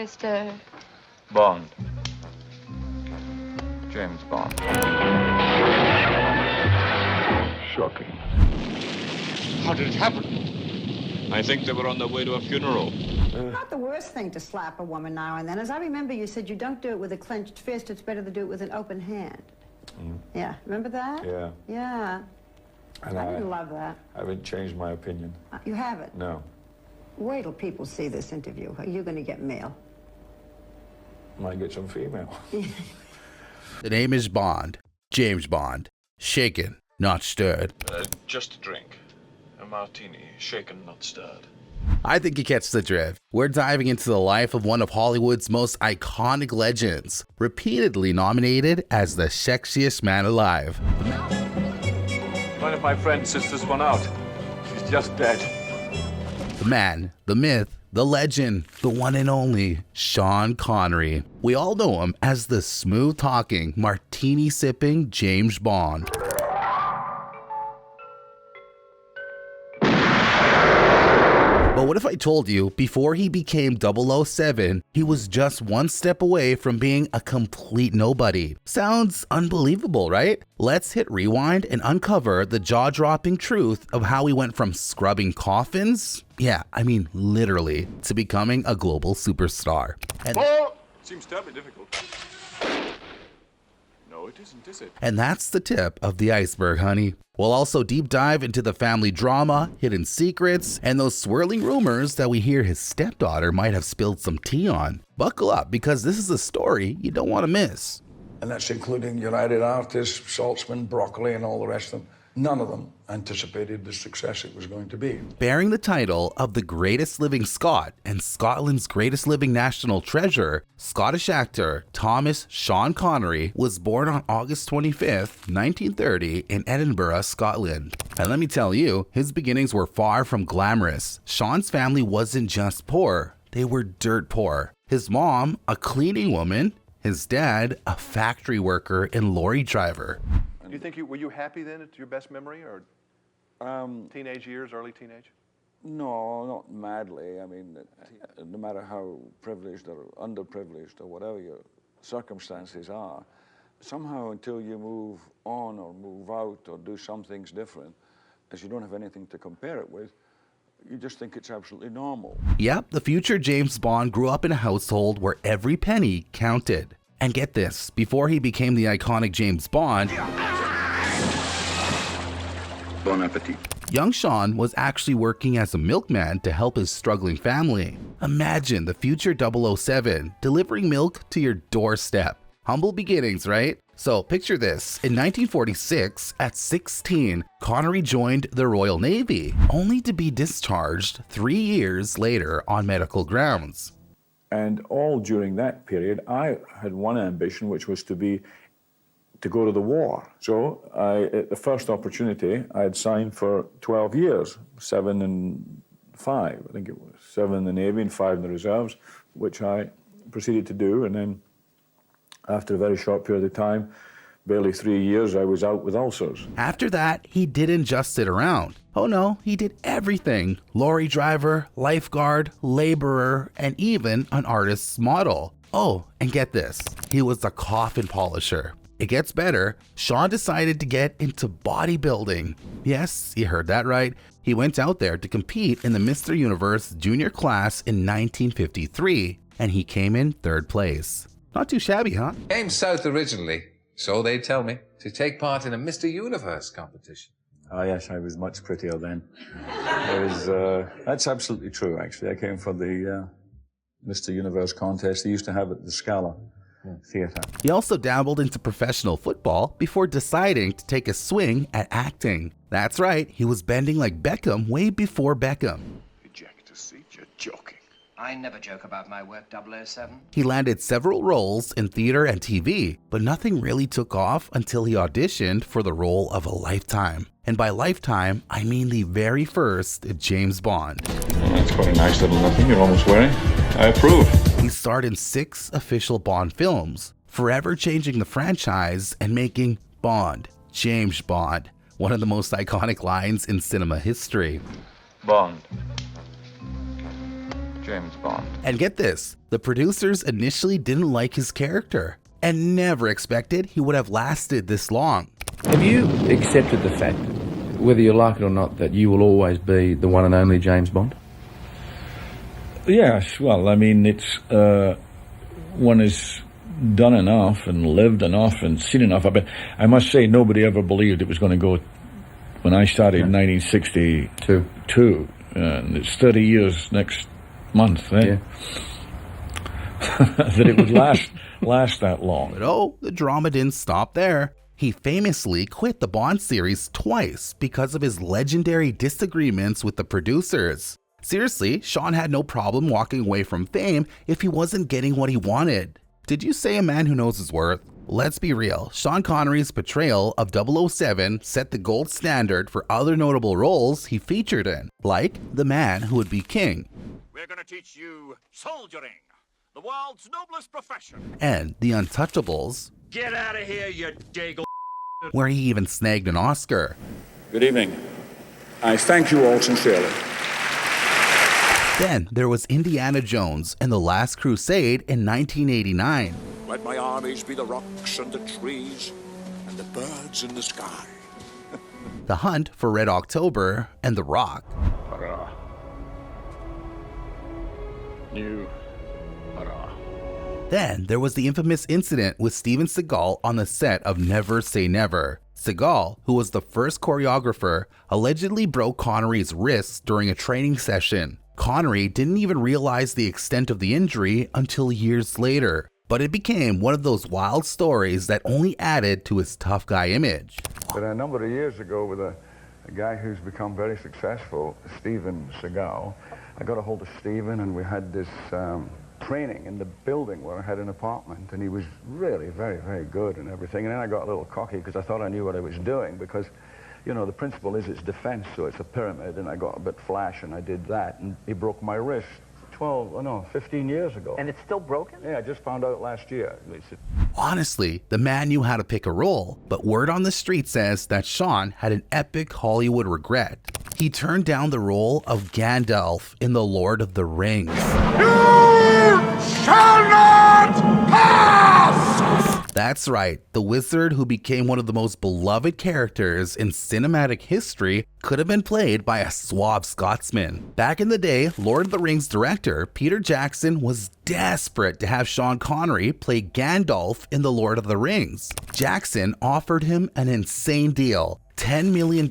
Mr. Bond. James Bond. Shocking. How did it happen? I think they were on their way to a funeral. Not the worst thing to slap a woman now and then. As I remember, you said you don't do it with a clenched fist. It's better to do it with an open hand. Yeah, remember that? Yeah. Yeah. And I didn't love that. I haven't changed my opinion. You haven't? No. Wait till people see this interview. You're going to get mail. Might get some female. The name is Bond. James Bond. Shaken, not stirred. Just a drink. A martini, shaken, not stirred. I think you catch the drift. We're diving into the life of one of Hollywood's most iconic legends, repeatedly nominated as the sexiest man alive. One of my friends sits this one out. She's just dead. The man, the myth, the legend, the one and only Sean Connery. We all know him as the smooth-talking, martini-sipping James Bond. But what if I told you, before he became 007, he was just one step away from being a complete nobody? Sounds unbelievable, right? Let's hit rewind and uncover the jaw-dropping truth of how he went from scrubbing coffins, yeah, I mean literally, to becoming a global superstar. And Seems terribly difficult. No, it isn't, is it? And that's the tip of the iceberg, honey. We'll also deep dive into the family drama, hidden secrets, and those swirling rumors that we hear his stepdaughter might have spilled some tea on. Buckle up, because this is a story you don't want to miss. And that's including United Artists, Saltzman, Broccoli, and all the rest of them. None of them anticipated the success it was going to be. Bearing the title of the greatest living Scot and Scotland's greatest living national treasure, Scottish actor Thomas Sean Connery was born on August 25th, 1930 in Edinburgh, Scotland. And let me tell you, his beginnings were far from glamorous. Sean's family wasn't just poor, they were dirt poor. His mom, a cleaning woman, his dad, a factory worker and lorry driver. Do you think were you happy then at your best memory, or teenage years, early teenage? No, not madly. I mean, no matter how privileged or underprivileged or whatever your circumstances are, somehow until you move on or move out or do some things different, as you don't have anything to compare it with, you just think it's absolutely normal. Yep, the future James Bond grew up in a household where every penny counted. And get this, before he became the iconic James Bond, Bon appetit. young Sean was actually working as a milkman to help his struggling family. Imagine the future 007 delivering milk to your doorstep. Humble beginnings, right? So picture this, in 1946, at 16, Connery joined the Royal Navy, only to be discharged 3 years later on medical grounds. And all during that period, I had one ambition, which was to go to the war. So at the first opportunity, I had signed for 12 years, 7 and 5. I think it was 7 in the Navy and 5 in the reserves, which I proceeded to do. And then after a very short period of time, barely 3 years, I was out with ulcers. After that, he didn't just sit around. Oh no, he did everything. Lorry driver, lifeguard, laborer, and even an artist's model. Oh, and get this, he was a coffin polisher. It gets better. Sean decided to get into bodybuilding. Yes, you heard that right. He went out there to compete in the Mr. Universe junior class in 1953, and he came in 3rd place. Not too shabby, huh? Came south originally, so they tell me, to take part in a Mr. Universe competition. Oh yes, I was much prettier then. That's absolutely true, actually. I came for the Mr. Universe contest they used to have at the Scala Theatre. He also dabbled into professional football before deciding to take a swing at acting. That's right, he was bending like Beckham way before Beckham. Eject a seat, you're joking. I never joke about my work, 007. He landed several roles in theater and TV, but nothing really took off until he auditioned for the role of a lifetime. And by lifetime, I mean the very first James Bond. Well, that's quite a nice little nothing you're almost wearing. I approve. He starred in 6 official Bond films, forever changing the franchise and making Bond, James Bond, one of the most iconic lines in cinema history. Bond. James Bond. And get this, the producers initially didn't like his character and never expected he would have lasted this long. Have you accepted the fact, whether you like it or not, that you will always be the one and only James Bond? Yes, well, I mean, it's one has done enough and lived enough and seen enough. But I must say, nobody ever believed it was going to go when I started in 1962. And it's 30 years next month, eh? That it would last that long. But oh, the drama didn't stop there. He famously quit the Bond series twice because of his legendary disagreements with the producers. Seriously, Sean had no problem walking away from fame if he wasn't getting what he wanted. Did you say a man who knows his worth? Let's be real, Sean Connery's portrayal of 007 set the gold standard for other notable roles he featured in, like The Man Who Would Be King. We're gonna teach you soldiering, the world's noblest profession. And The Untouchables. Get out of here, you jaggle. Where he even snagged an Oscar. Good evening. I thank you all sincerely. Then there was Indiana Jones and the Last Crusade in 1989. Let my armies be the rocks and the trees and the birds in the sky. The Hunt for Red October and The Rock. Hurrah. New hurrah. Then there was the infamous incident with Steven Seagal on the set of Never Say Never. Seagal, who was the first choreographer, allegedly broke Connery's wrists during a training session. Connery didn't even realize the extent of the injury until years later, but it became one of those wild stories that only added to his tough guy image. But a number of years ago, with a guy who's become very successful, Steven Seagal, I got a hold of Steven and we had this training in the building where I had an apartment, and he was really very, very good and everything. And then I got a little cocky because I thought I knew what I was doing, because you know, the principle is it's defense, so it's a pyramid, and I got a bit flash and I did that, and he broke my wrist 15 years ago. And it's still broken? Yeah, I just found out last year. Honestly, the man knew how to pick a role, but word on the street says that Sean had an epic Hollywood regret. He turned down the role of Gandalf in The Lord of the Rings. You shall not pass! That's right, the wizard who became one of the most beloved characters in cinematic history could have been played by a suave Scotsman. Back in the day, Lord of the Rings director Peter Jackson was desperate to have Sean Connery play Gandalf in The Lord of the Rings. Jackson offered him an insane deal, $10 million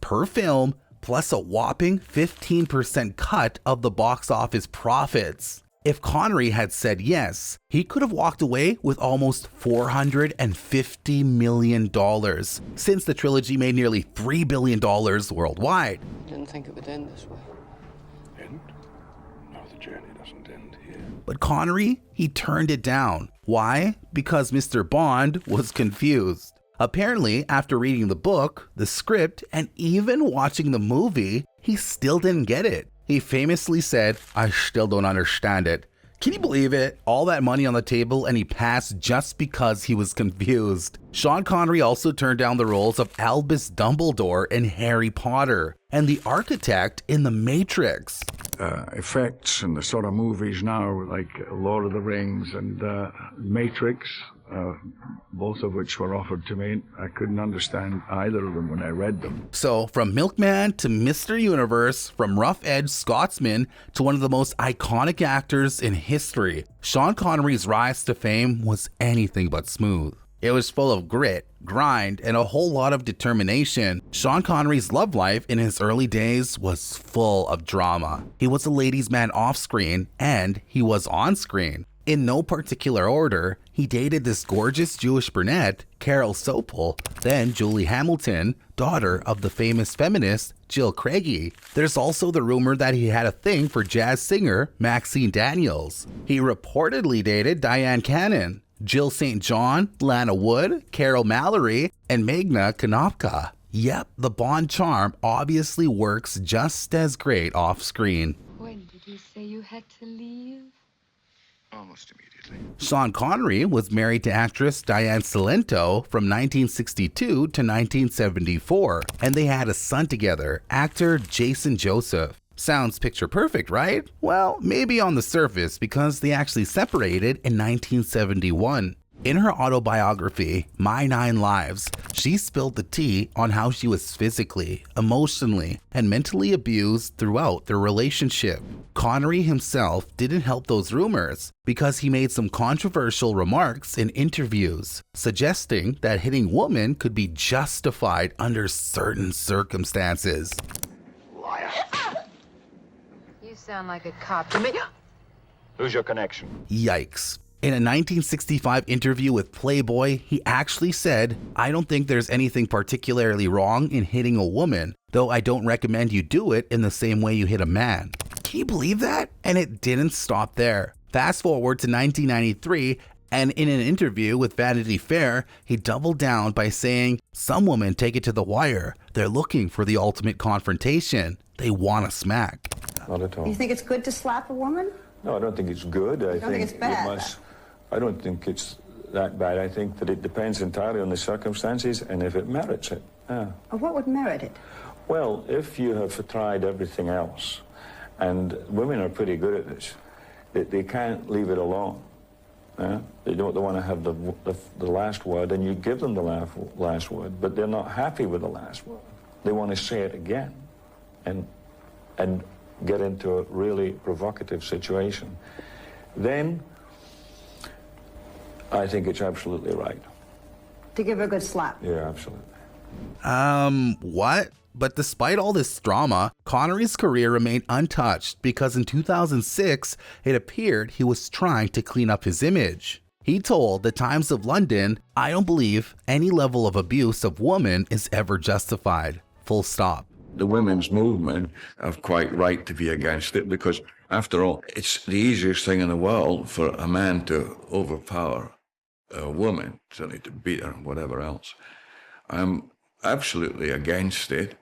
per film, plus a whopping 15% cut of the box office profits. If Connery had said yes, he could have walked away with almost $450 million, since the trilogy made nearly $3 billion worldwide. I didn't think it would end this way. End? No, the journey doesn't end here. But Connery, he turned it down. Why? Because Mr. Bond was confused. Apparently, after reading the book, the script, and even watching the movie, he still didn't get it. He famously said, "I still don't understand it." Can you believe it? All that money on the table and he passed just because he was confused. Sean Connery also turned down the roles of Albus Dumbledore in Harry Potter and the architect in The Matrix. Effects and the sort of movies now, like Lord of the Rings and Matrix, both of which were offered to me. I couldn't understand either of them when I read them. So from Milkman to Mr. Universe, from rough-edged Scotsman to one of the most iconic actors in history, Sean Connery's rise to fame was anything but smooth. It was full of grit, grind, and a whole lot of determination. Sean Connery's love life in his early days was full of drama. He was a ladies' man off-screen, and he was on-screen. In no particular order, he dated this gorgeous Jewish brunette, Carol Sopel, then Julie Hamilton, daughter of the famous feminist Jill Craigie. There's also the rumor that he had a thing for jazz singer Maxine Daniels. He reportedly dated Diane Cannon, Jill St. John, Lana Wood, Carol Mallory, and Meghna Konopka. Yep, the Bond charm obviously works just as great off-screen. When did you say you had to leave? Almost immediately. Sean Connery was married to actress Diane Cilento from 1962 to 1974, and they had a son together, actor Jason Joseph. Sounds picture perfect, right? Well, maybe on the surface, because they actually separated in 1971. In her autobiography, My 9 Lives, she spilled the tea on how she was physically, emotionally, and mentally abused throughout their relationship. Connery himself didn't help those rumors because he made some controversial remarks in interviews, suggesting that hitting women could be justified under certain circumstances. You sound like a cop to me. Who's your connection? Yikes. In a 1965 interview with Playboy, he actually said, "I don't think there's anything particularly wrong in hitting a woman, though I don't recommend you do it in the same way you hit a man." Can you believe that? And it didn't stop there. Fast forward to 1993, and in an interview with Vanity Fair, he doubled down by saying, "Some women take it to the wire. They're looking for the ultimate confrontation. They want to smack." Not at all. You think it's good to slap a woman? No, I don't think it's good. I think it's bad? I don't think it's that bad. I think that it depends entirely on the circumstances and if it merits it. Yeah. What would merit it? Well, if you have tried everything else, and women are pretty good at this, they can't leave it alone. Yeah? They want to have the last word, and you give them the last word, but they're not happy with the last word. They want to say it again and get into a really provocative situation. Then I think it's absolutely right. To give her a good slap? Yeah, absolutely. What? But despite all this drama, Connery's career remained untouched because in 2006, it appeared he was trying to clean up his image. He told the Times of London, "I don't believe any level of abuse of women is ever justified. Full stop." The women's movement are quite right to be against it because, after all, it's the easiest thing in the world for a man to overpower a woman, certainly to beat her, whatever else. I'm absolutely against it.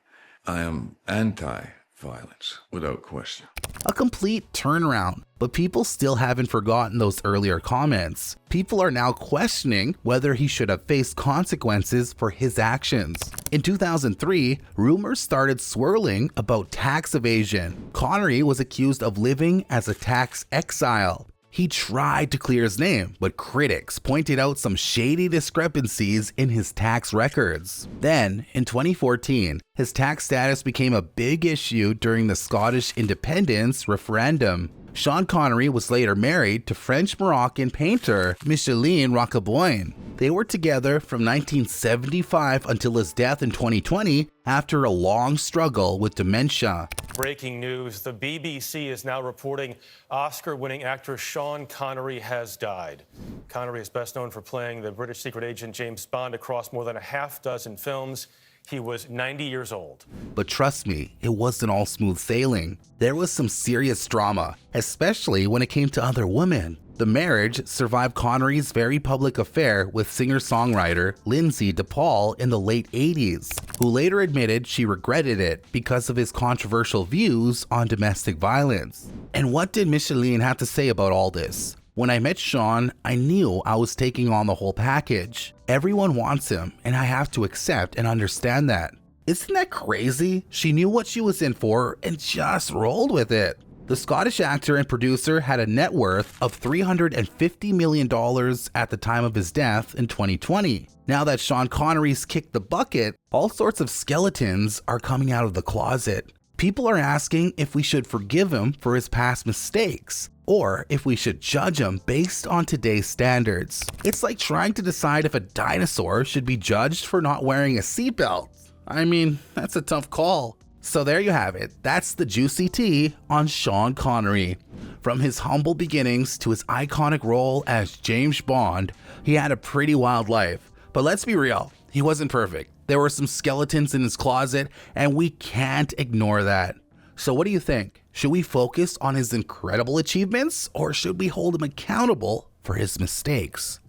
I am anti-violence, without question. A complete turnaround, but people still haven't forgotten those earlier comments. People are now questioning whether he should have faced consequences for his actions. In 2003, rumors started swirling about tax evasion. Connery was accused of living as a tax exile. He tried to clear his name, but critics pointed out some shady discrepancies in his tax records. Then, in 2014, his tax status became a big issue during the Scottish independence referendum. Sean Connery was later married to French-Moroccan painter Micheline Roqueboin. They were together from 1975 until his death in 2020 after a long struggle with dementia. Breaking news, the BBC is now reporting Oscar-winning actor Sean Connery has died. Connery is best known for playing the British secret agent James Bond across more than a half dozen films. He was 90 years old. But trust me, it wasn't all smooth sailing. There was some serious drama, especially when it came to other women. The marriage survived Connery's very public affair with singer-songwriter Lindsay DePaul in the late 80s, who later admitted she regretted it because of his controversial views on domestic violence. And what did Micheline have to say about all this? When I met Sean, I knew I was taking on the whole package. Everyone wants him, and I have to accept and understand that. Isn't that crazy? She knew what she was in for and just rolled with it. The Scottish actor and producer had a net worth of $350 million at the time of his death in 2020. Now that Sean Connery's kicked the bucket, all sorts of skeletons are coming out of the closet. People are asking if we should forgive him for his past mistakes, or if we should judge him based on today's standards. It's like trying to decide if a dinosaur should be judged for not wearing a seatbelt. I mean, that's a tough call. So there you have it. That's the juicy tea on Sean Connery. From his humble beginnings to his iconic role as James Bond, he had a pretty wild life. But let's be real, he wasn't perfect. There were some skeletons in his closet, and we can't ignore that. So what do you think? Should we focus on his incredible achievements, or should we hold him accountable for his mistakes?